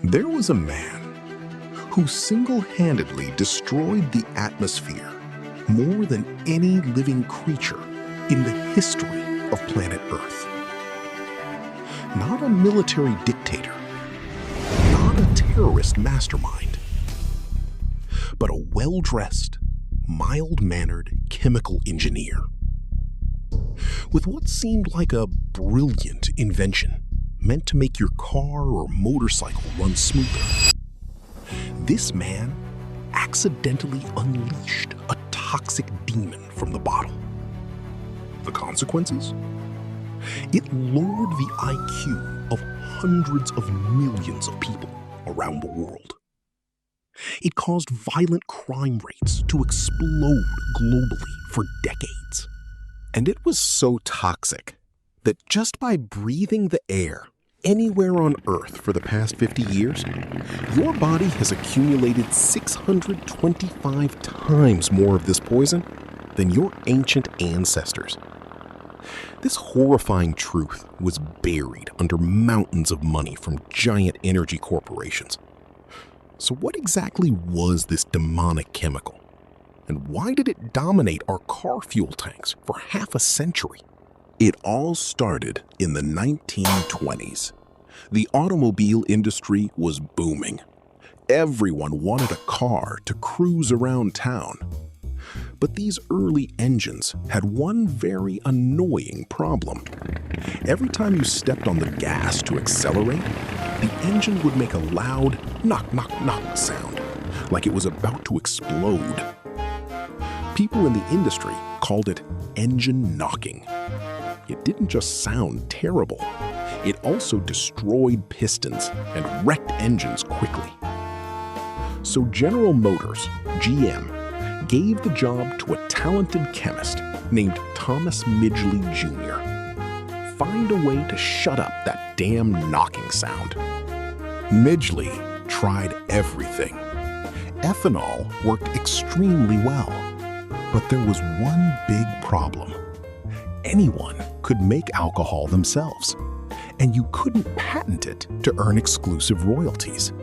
There was a man who single-handedly destroyed the atmosphere more than any living creature in the history of planet Earth. Not a military dictator, not a terrorist mastermind, but a well-dressed, mild-mannered chemical engineer. With what seemed like a brilliant invention meant to make your car or motorcycle run smoother, this man accidentally unleashed a toxic demon from the bottle. The consequences? It lowered the IQ of hundreds of millions of people around the world. It caused violent crime rates to explode globally for decades. And it was so toxic that just by breathing the air anywhere on Earth for the past 50 years, your body has accumulated 625 times more of this poison than your ancient ancestors. This horrifying truth was buried under mountains of money from giant energy corporations. So what exactly was this demonic chemical? And why did it dominate our car fuel tanks for half a century? It all started in the 1920s. The automobile industry was booming. Everyone wanted a car to cruise around town. But these early engines had one very annoying problem. Every time you stepped on the gas to accelerate, the engine would make a loud knock, knock, knock sound, like it was about to explode. People in the industry called it engine knocking. It didn't just sound terrible, it also destroyed pistons and wrecked engines quickly. So General Motors, GM, gave the job to a talented chemist named Thomas Midgley Jr. Find a way to shut up that damn knocking sound. Midgley tried everything. Ethanol worked extremely well, but there was one big problem. Anyone could make alcohol themselves, and you couldn't patent it to earn exclusive royalties.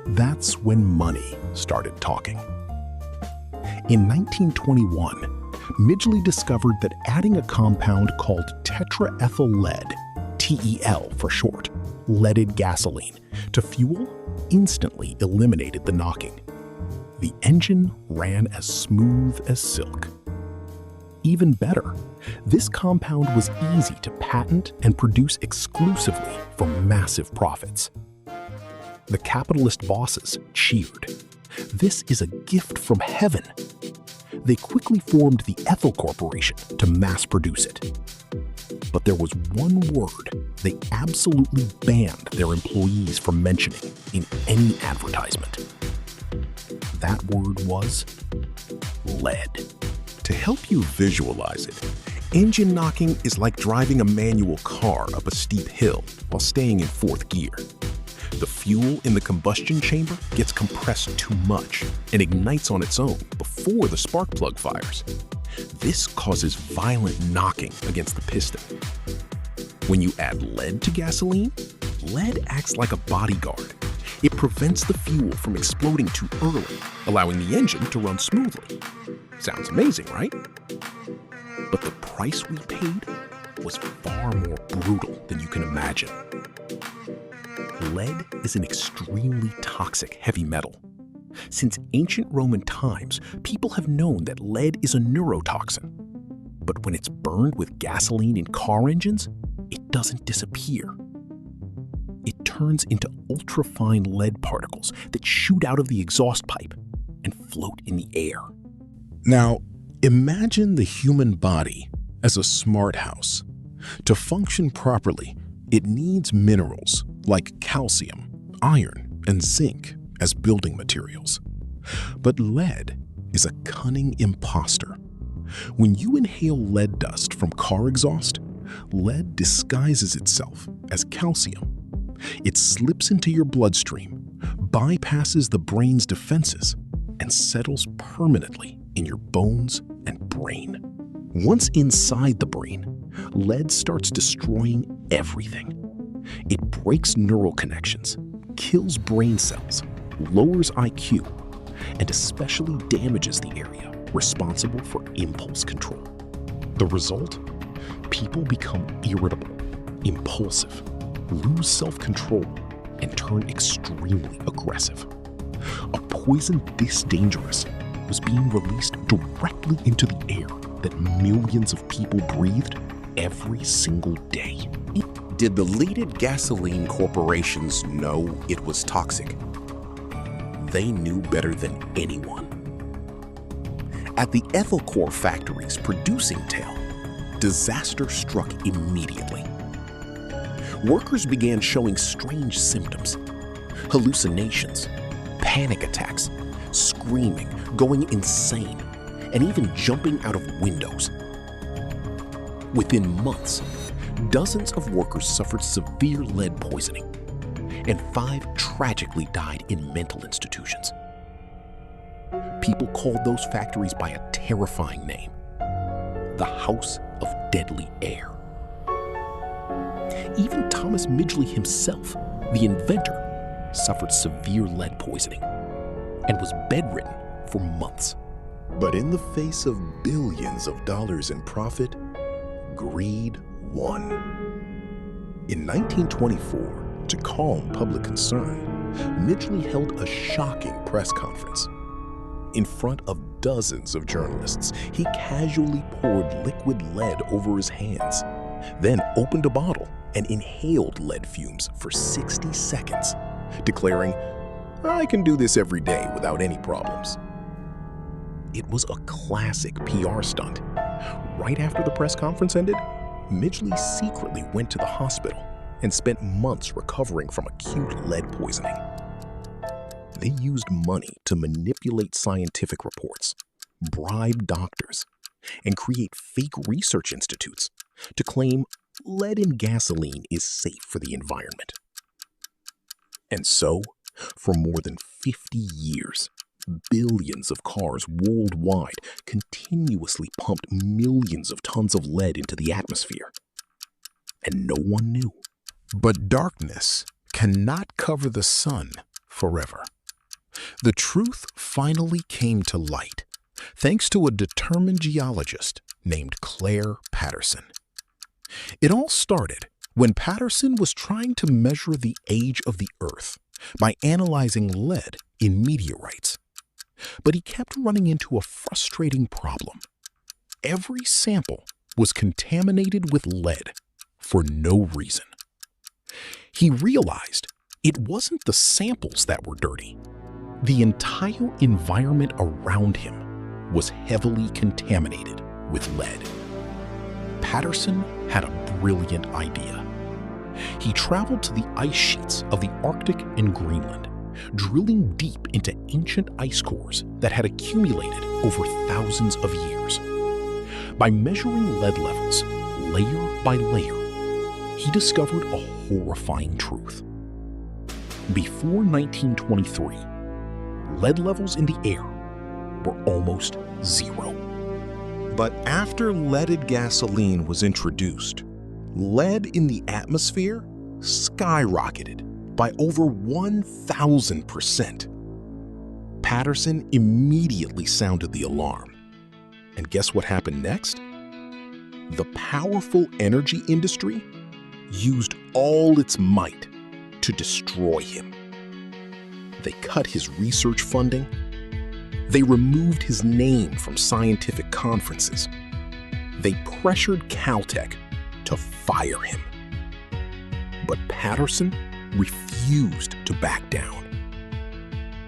That's when money started talking. In 1921, Midgley discovered that adding a compound called Tetraethyl Lead, TEL for short, leaded gasoline, to fuel instantly eliminated the knocking. The engine ran as smooth as silk. Even better, this compound was easy to patent and produce exclusively for massive profits. The capitalist bosses cheered. This is a gift from heaven. They quickly formed the Ethyl Corporation to mass produce it. But there was one word they absolutely banned their employees from mentioning in any advertisement. That word was lead. To help you visualize it, engine knocking is like driving a manual car up a steep hill while staying in fourth gear. The fuel in the combustion chamber gets compressed too much and ignites on its own before the spark plug fires. This causes violent knocking against the piston. When you add lead to gasoline, lead acts like a bodyguard. It prevents the fuel from exploding too early, allowing the engine to run smoothly. Sounds amazing, right? But the price we paid was far more brutal than you can imagine. Lead is an extremely toxic heavy metal. Since ancient Roman times, people have known that lead is a neurotoxin. But when it's burned with gasoline in car engines, it doesn't disappear. It turns into ultrafine lead particles that shoot out of the exhaust pipe and float in the air. Now, imagine the human body as a smart house. To function properly, it needs minerals like calcium, iron, and zinc as building materials. But lead is a cunning imposter. When you inhale lead dust from car exhaust, lead disguises itself as calcium. It slips into your bloodstream, bypasses the brain's defenses, and settles permanently in your bones and brain. Once inside the brain, lead starts destroying everything. It breaks neural connections, kills brain cells, lowers IQ, and especially damages the area responsible for impulse control. The result? People become irritable, impulsive, lose self-control, and turn extremely aggressive. A poison this dangerous was being released directly into the air that millions of people breathed every single day. Did the leaded gasoline corporations know it was toxic? They knew better than anyone. At the ethyl core factories producing TEL, disaster struck immediately. Workers began showing strange symptoms: hallucinations, panic attacks, screaming, going insane, and even jumping out of windows. Within months, dozens of workers suffered severe lead poisoning, and 5 tragically died in mental institutions. People called those factories by a terrifying name: the House of Deadly Air. Even Thomas Midgley himself, the inventor, suffered severe lead poisoning and was bedridden for months. But in the face of billions of dollars in profit, greed won. In 1924, to calm public concern, Midgley held a shocking press conference. In front of dozens of journalists, he casually poured liquid lead over his hands, then opened a bottle and inhaled lead fumes for 60 seconds, declaring, "I can do this every day without any problems." It was a classic PR stunt. Right after the press conference ended, Midgley secretly went to the hospital and spent months recovering from acute lead poisoning. They used money to manipulate scientific reports, bribe doctors, and create fake research institutes to claim lead in gasoline is safe for the environment. And so, for more than 50 years, billions of cars worldwide continuously pumped millions of tons of lead into the atmosphere. And no one knew. But darkness cannot cover the sun forever. The truth finally came to light, thanks to a determined geologist named Clair Patterson. It all started when Patterson was trying to measure the age of the Earth by analyzing lead in meteorites. But he kept running into a frustrating problem. Every sample was contaminated with lead for no reason. He realized it wasn't the samples that were dirty. The entire environment around him was heavily contaminated with lead. Patterson had a brilliant idea. He traveled to the ice sheets of the Arctic and Greenland, drilling deep into ancient ice cores that had accumulated over thousands of years. By measuring lead levels layer by layer, he discovered a horrifying truth. Before 1923, lead levels in the air were almost zero. But after leaded gasoline was introduced, lead in the atmosphere skyrocketed by over 1,000%. Patterson immediately sounded the alarm. And guess what happened next? The powerful energy industry used all its might to destroy him. They cut his research funding. They removed his name from scientific conferences. They pressured Caltech to fire him. But Patterson refused to back down.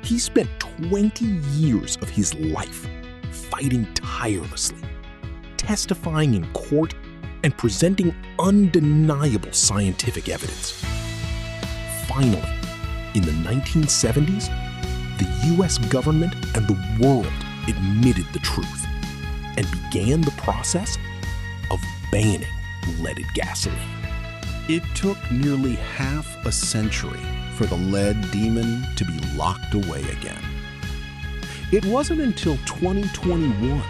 He spent 20 years of his life fighting tirelessly, testifying in court, and presenting undeniable scientific evidence. Finally, in the 1970s, the US government and the world admitted the truth and began the process of banning leaded gasoline. It took nearly half a century for the lead demon to be locked away again. It wasn't until 2021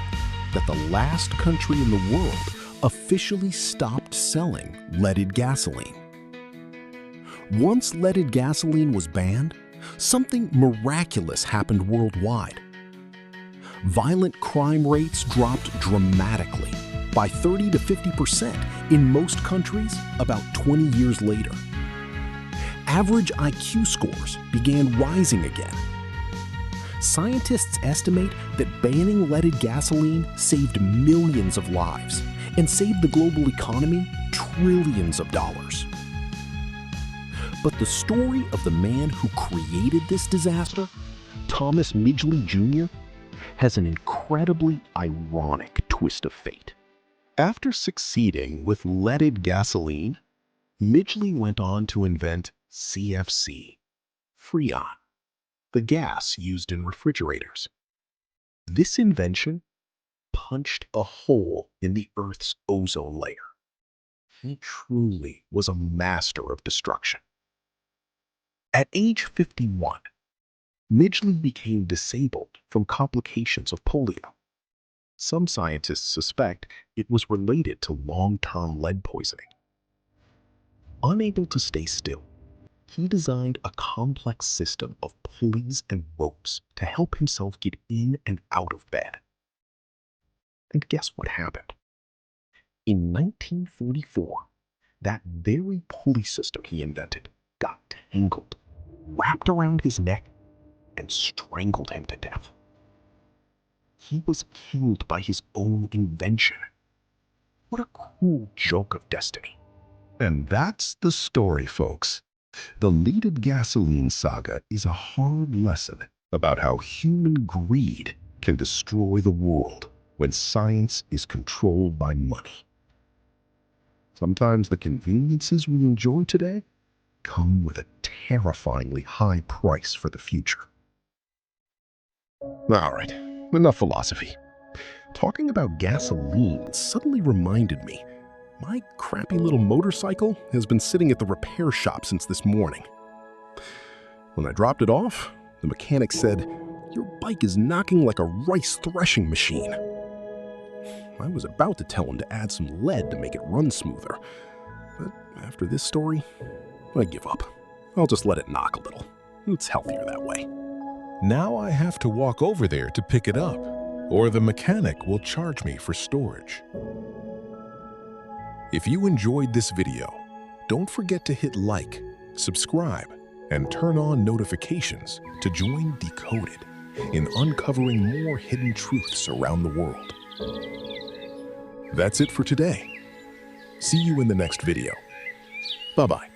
that the last country in the world officially stopped selling leaded gasoline. Once leaded gasoline was banned, something miraculous happened worldwide. Violent crime rates dropped dramatically, by 30 to 50% in most countries about 20 years later. Average IQ scores began rising again. Scientists estimate that banning leaded gasoline saved millions of lives and saved the global economy trillions of dollars. But the story of the man who created this disaster, Thomas Midgley Jr., has an incredibly ironic twist of fate. After succeeding with leaded gasoline, Midgley went on to invent CFC, Freon, the gas used in refrigerators. This invention punched a hole in the Earth's ozone layer. He truly was a master of destruction. At age 51, Midgley became disabled from complications of polio. Some scientists suspect it was related to long-term lead poisoning. Unable to stay still, he designed a complex system of pulleys and ropes to help himself get in and out of bed. And guess what happened? In 1944, that very pulley system he invented got tangled, wrapped around his neck, and strangled him to death. He was killed by his own invention. What a cruel joke of destiny. And that's the story, folks. The leaded gasoline saga is a hard lesson about how human greed can destroy the world when science is controlled by money. Sometimes the conveniences we enjoy today come with a terrifyingly high price for the future. All right, enough philosophy. Talking about gasoline suddenly reminded me, my crappy little motorcycle has been sitting at the repair shop since this morning. When I dropped it off, the mechanic said, "Your bike is knocking like a rice threshing machine." I was about to tell him to add some lead to make it run smoother, but after this story, I give up. I'll just let it knock a little. It's healthier that way. Now I have to walk over there to pick it up, or the mechanic will charge me for storage. If you enjoyed this video, don't forget to hit like, subscribe, and turn on notifications to join Decoded in uncovering more hidden truths around the world. That's it for today. See you in the next video. Bye-bye.